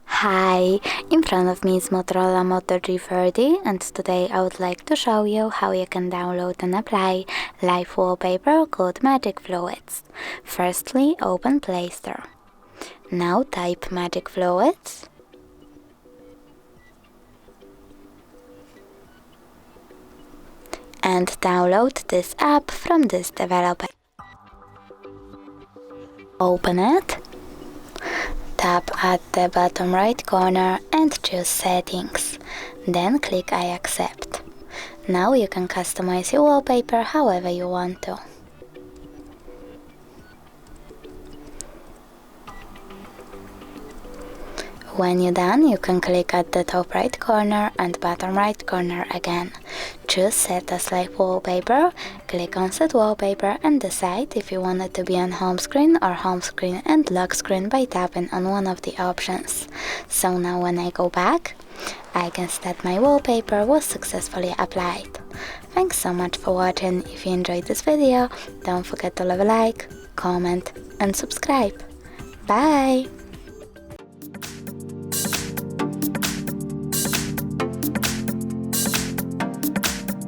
Hi, in front of me is Motorola Moto G30 and today I would like to show you how you can download and apply live wallpaper called Magic Fluids. Firstly, open Play Store. Now type Magic Fluids and download this app from this developer. Open it. Tap at the bottom right corner and choose Settings. Then click I accept. Now you can customize your wallpaper however you want to. When you're done, you can click at the top right corner and bottom right corner again. Choose Set as Live Wallpaper, click on Set Wallpaper and decide if you want it to be on home screen or home screen and lock screen by tapping on one of the options. So now when I go back, I can see that my wallpaper was successfully applied. Thanks so much for watching. If you enjoyed this video, don't forget to leave a like, comment and subscribe. Bye!